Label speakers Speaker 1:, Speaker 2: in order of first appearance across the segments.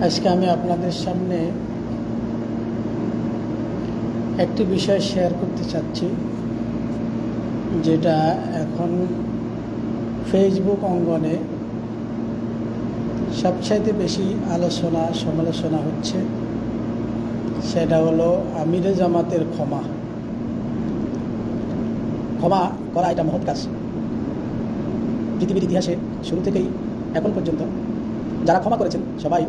Speaker 1: আজকে আমি আপনাদের সামনে একটি বিষয় শেয়ার করতে চাচ্ছি, যেটা এখন ফেসবুক অঙ্গনে সবচাইতে বেশি আলোচনা সমালোচনা হচ্ছে। সেটা হলো আমিরে জামাতের ক্ষমা করা এটা মহৎ কাজ। পৃথিবীর ইতিহাসে শুরু থেকেই এখন পর্যন্ত যারা ক্ষমা করেছেন সবাই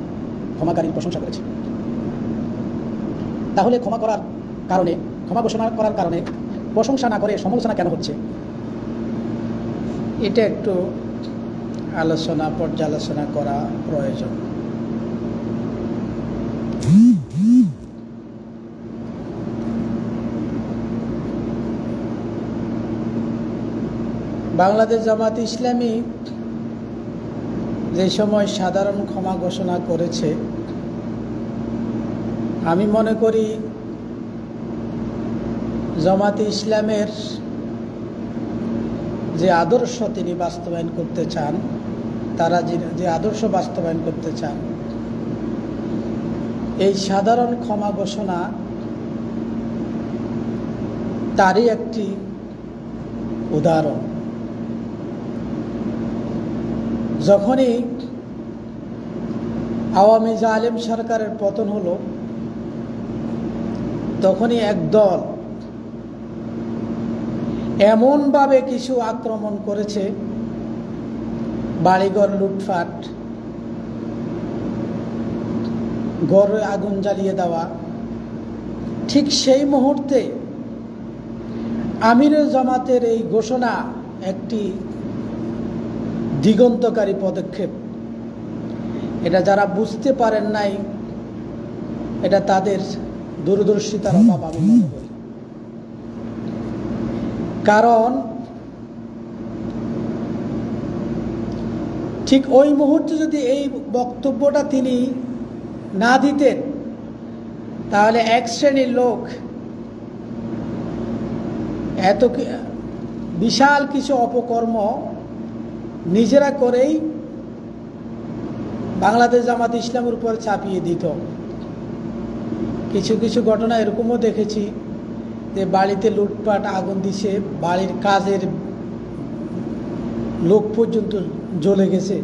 Speaker 1: ক্ষমাকারীর প্রশংসা করেছে। তাহলে ক্ষমা ঘোষণা করার কারণে প্রশংসা না করে সমালোচনা কেন হচ্ছে? এটা একটু পর্যালোচনা করা প্রয়োজন। বাংলাদেশ জামাত ইসলামী যে সময় সাধারণ ক্ষমা ঘোষণা করেছে, আমি মনে করি জামাতে ইসলামের যে আদর্শ তিনি বাস্তবায়ন করতে চান, তারা যে আদর্শ বাস্তবায়ন করতে চান, এই সাধারণ ক্ষমা ঘোষণা তারই একটি উদাহরণ। যখনই আওয়ামী জালেম সরকারের পতন হলো, তখনই একদল এমনভাবে কিছু আক্রমণ করেছে, বাড়িঘর লুটপাট, ঘরে আগুন জ্বালিয়ে দেওয়া। ঠিক সেই মুহূর্তে আমিরে জামাতের এই ঘোষণা একটি দিগন্তকারী পদক্ষেপ। এটা যারা বুঝতে পারেন নাই, এটা তাদের দূরদর্শিতার অভাব আমি মনে করি। কারণ ঠিক ওই মুহূর্তে যদি এই বক্তব্যটা তিনি না দিতেন, তাহলে এক শ্রেণীর লোক এত বিশাল কিছু অপকর্ম নিজেরা করেই বাংলাদেশ জামাত ইসলামের উপর চাপিয়ে দিত। কিছু কিছু ঘটনা এরকমও দেখেছি যে বাড়িতে লুটপাট, আগুন দিছে, বাড়ির কাজের লোক পর্যন্ত জ্বলে গেছে।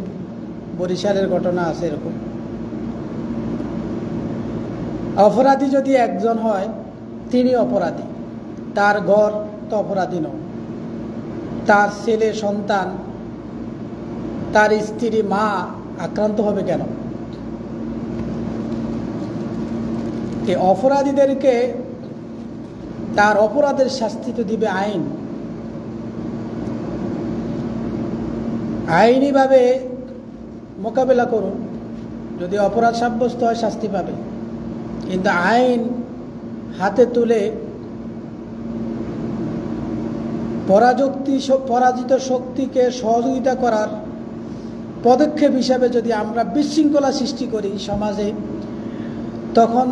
Speaker 1: বরিশালের ঘটনা আছে এরকম। অপরাধী যদি একজন হয়, তিনি অপরাধী, তার ঘর তো অপরাধী নয়। তার ছেলে সন্তান, তার স্ত্রী, মা আক্রান্ত হবে কেন? এই অপরাধীদেরকে তার অপরাধের শাস্তি তো দিবে আইন। আইনিভাবে মোকাবেলা করুন, যদি অপরাধ সাব্যস্ত হয় শাস্তি পাবে। কিন্তু আইন হাতে তুলে পরাজিত শক্তিকে সহযোগিতা করার পদক্ষেপ হিসাবে যদি আমরা বিশৃঙ্খলা সৃষ্টি করি সমাজে, তখন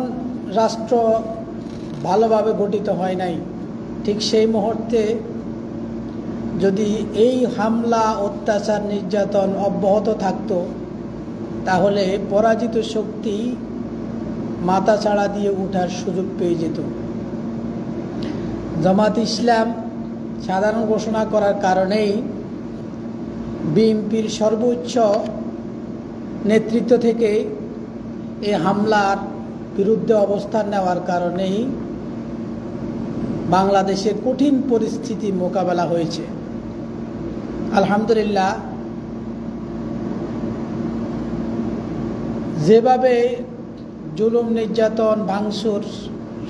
Speaker 1: রাষ্ট্র ভালোভাবে গঠিত হয় নাই। ঠিক সেই মুহূর্তে যদি এই হামলা, অত্যাচার, নির্যাতন অব্যাহত থাকতো, তাহলে পরাজিত শক্তি মাথা ছাড়া দিয়ে ওঠার সুযোগ পেয়ে যেত। জামাত ইসলাম সাধারণ ঘোষণা করার কারণেই, বিএনপির সর্বোচ্চ নেতৃত্ব থেকে এই হামলার বিরুদ্ধে অবস্থান নেওয়ার কারণেই বাংলাদেশে কঠিন পরিস্থিতি মোকাবেলা হয়েছে। আলহামদুলিল্লাহ, যেভাবে জুলুম, নির্যাতন, ভাঙচুর,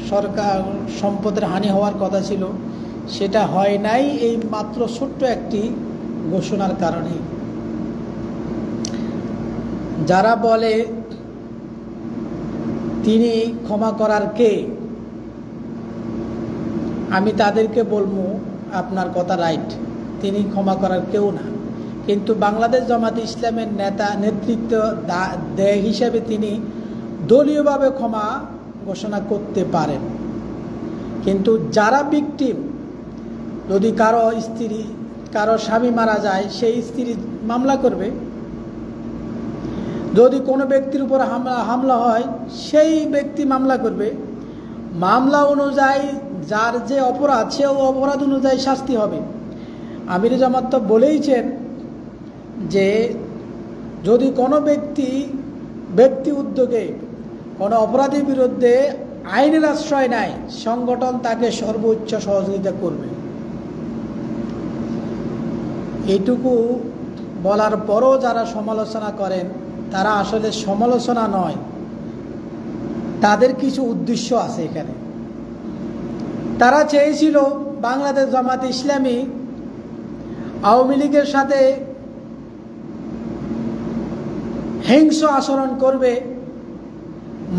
Speaker 1: সরকার সম্পদের হানি হওয়ার কথা ছিল, সেটা হয় নাই এই মাত্র ছোট্ট একটি ঘোষণার কারণে। যারা বলে তিনি ক্ষমা করার কে, আমি তাদেরকে বলবো আপনার কথা রাইট, তিনি ক্ষমা করার কেউ না। কিন্তু বাংলাদেশ জামাত ইসলামের নেতৃত্ব দেয় হিসেবে তিনি দলীয়ভাবে ক্ষমা ঘোষণা করতে পারেন। কিন্তু যারা ভিকটিম, যদি কারো স্বামী মারা যায়, সেই স্ত্রী মামলা করবে। যদি কোনো ব্যক্তির উপর হামলা হয়, সেই ব্যক্তি মামলা করবে, মামলা অনুযায়ী যার যে অপরাধ, সে অপরাধ অনুযায়ী শাস্তি হবে। আমির জামাত তো বলেইছেন যে যদি কোনো ব্যক্তি উদ্যোগে কোনো অপরাধীর বিরুদ্ধে আইনের আশ্রয় নেয়, সংগঠন তাকে সর্বোচ্চ সহযোগিতা করবে। এইটুকু বলার পরও যারা সমালোচনা করেন, তারা আসলে সমালোচনা নয়, তাদের কিছু উদ্দেশ্য আছে এখানে। তারা চেয়েছিল বাংলাদেশ জামাত ইসলামী আওয়ামী লীগের সাথে হিংস্র আচরণ করবে,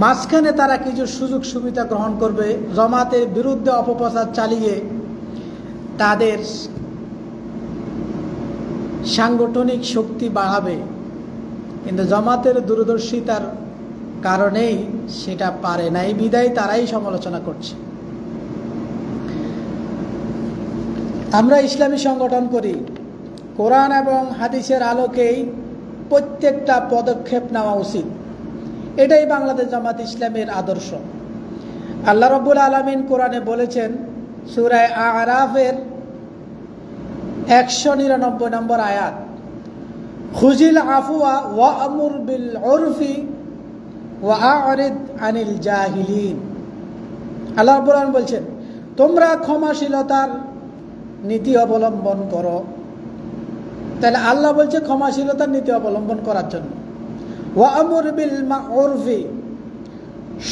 Speaker 1: মাঝখানে তারা কিছু সুযোগ সুবিধা গ্রহণ করবে, জামাতের বিরুদ্ধে অপপ্রচার চালিয়ে তাদের সাংগঠনিক শক্তি বাড়াবে। কিন্তু জামাতের দূরদর্শিতার কারণেই সেটা পারে নাই, বিদায় তারাই সমালোচনা করছে। আমরা ইসলামী সংগঠন করি, কোরআন এবং হাদিসের আলোকেই প্রত্যেকটা পদক্ষেপ নেওয়া উচিত। এটাই বাংলাদেশ জামাত ইসলামের আদর্শ। আল্লাহ রাব্বুল আলামিন কোরআনে বলেছেন, সূরা আরাফের 199 নম্বর আয়াত, খুজিল আফওয়া ওয়া আমুর বিল উরফি ওয়া আ'রিদ আনিল জাহিলিন। আল্লাহ রাব্বুল আলামিন বলছেন, তোমরা ক্ষমাশীলতার নীতি অবলম্বন করো। তাহলে আল্লাহ বলছে ক্ষমাশীলতার নীতি অবলম্বন করার জন্য। ওয়া আমুর বিল মা'রুফি,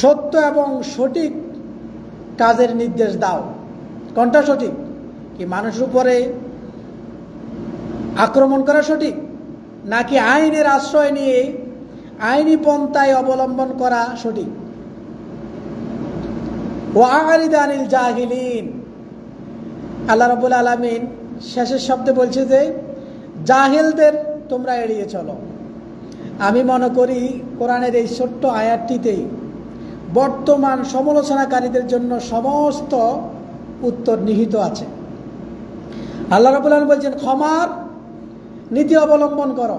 Speaker 1: সত্য এবং সঠিক কাজের নির্দেশ দাও। কোনটা সঠিক? কি মানুষের উপরে আক্রমণ করা সঠিক, নাকি আইনের আশ্রয় নিয়ে আইনি পন্থায় অবলম্বন করা সঠিক? ওয়া আ'রিদ আনিল জাহিলিন, আল্লাহ রাব্বুল আলামিন শেষের শব্দে বলছে যে জাহেলদের তোমরা এড়িয়ে চলো। আমি মনে করি কোরআনের এই ছোট্ট আয়াতটিতেই বর্তমান সমালোচনাকারীদের জন্য সমস্ত উত্তর নিহিত আছে। আল্লাহ রাব্বুল আলামিন বলছেন ক্ষমার নীতি অবলম্বন করো,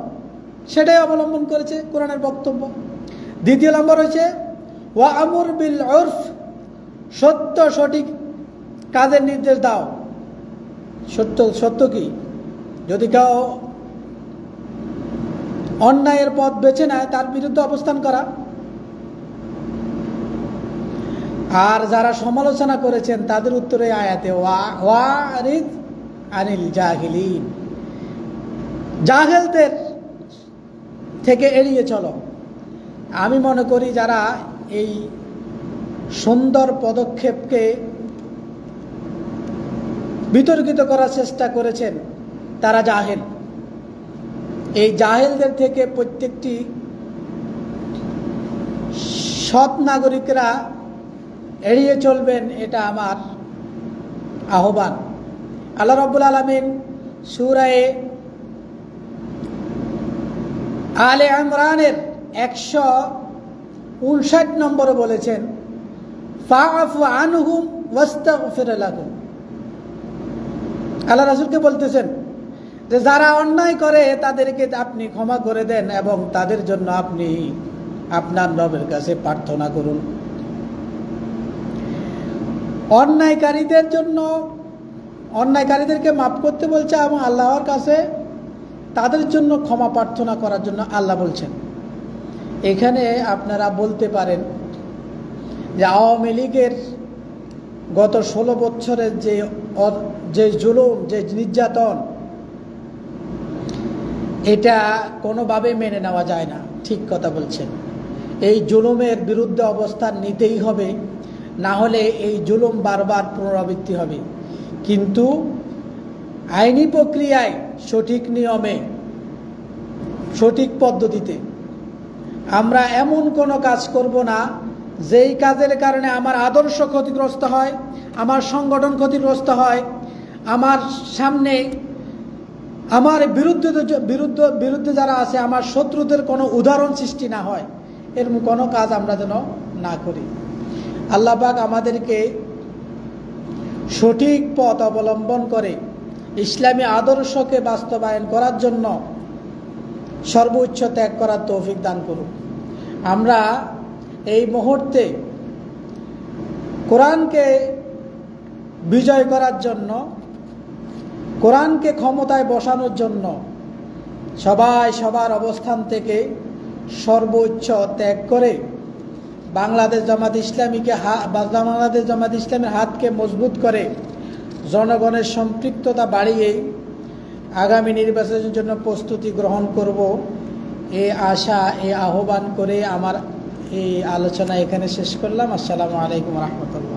Speaker 1: সেটাই অবলম্বন করেছে কোরআনের বক্তব্য। দ্বিতীয় নম্বর হচ্ছে ওয়া আমুর বিল উরফ, সত্য সঠিক কাজের নির্দেশ দাও। সত্য কি? যদি কেউ অন্যায়ের পথ বেছে নেয়, তার বিরুদ্ধে অবস্থান করা। আর যারা সমালোচনা করেছেন তাদের উত্তরে আয়াতে ওয়ারিদ আনিল জাহিলিন, জাহেলদের থেকে এড়িয়ে চলো। আমি মনে করি যারা এই সুন্দর পদক্ষেপকে বিতর্কিত করার চেষ্টা করেছেন তারা জাহেল। এই জাহেলদের থেকে প্রত্যেকটি সৎ নাগরিকরা এড়িয়ে চলবেন, এটা আমার আহ্বান। আল্লাহ রাব্বুল আলামিন সূরা আলে ইমরানের 159 নম্বরে বলেছেন, ফাআফু আনহুম ওয়াস্তাগফির লাহুম। আল্লাহ রাসূলকে বলতেছেন যে যারা অন্যায় করে তাদেরকে আপনি ক্ষমা করে দেন এবং তাদের জন্য আপনি আপনার রবের কাছে প্রার্থনা করুন। অন্যায়কারীদেরকে মাফ করতে বলছে এবং আল্লাহর কাছে তাদের জন্য ক্ষমা প্রার্থনা করার জন্য আল্লাহ বলছেন। এখানে আপনারা বলতে পারেন যে আওয়ামী লীগের গত 16 বছরের যে জুলুম, যে নির্যাতন, এটা কোনোভাবে মেনে নেওয়া যায় না। ঠিক কথা বলছেন, এই জুলুমের বিরুদ্ধে অবস্থান নিতেই হবে, না হলে এই জুলুম বারবার পুনরাবৃত্তি হবে। কিন্তু আইনি প্রক্রিয়ায়, সঠিক নিয়মে, সঠিক পদ্ধতিতে আমরা এমন কোনো কাজ করব না যেই কাজের কারণে আমার আদর্শ ক্ষতিগ্রস্ত হয়, আমার সংগঠন ক্ষতিগ্রস্ত হয়, আমার সামনে আমার বিরুদ্ধে যারা আছে, আমার শত্রুদের কোনো উদাহরণ সৃষ্টি না হয়, এরকম কোনো কাজ আমরা যেন না করি। আল্লাহ পাক আমাদেরকে সঠিক পথ অবলম্বন করে ইসলামী আদর্শকে বাস্তবায়ন করার জন্য সর্বোচ্চ ত্যাগ করার তৌফিক দান করুন। আমরা এই মুহূর্তে কোরআনকে বিজয় করার জন্য, কোরআনকে ক্ষমতায় বসানোর জন্য সবাই সবার অবস্থান থেকে সর্বোচ্চ ত্যাগ করে বাংলাদেশ জামাত ইসলামের হাতকে মজবুত করে জনগণের সম্পৃক্ততা বাড়িয়ে আগামী নির্বাচনের জন্য প্রস্তুতি গ্রহণ করব, এই আশা, এই আহ্বান করে আমার এই আলোচনা এখানে শেষ করলাম। আসসালামু আলাইকুম রহমতুল্লাহ।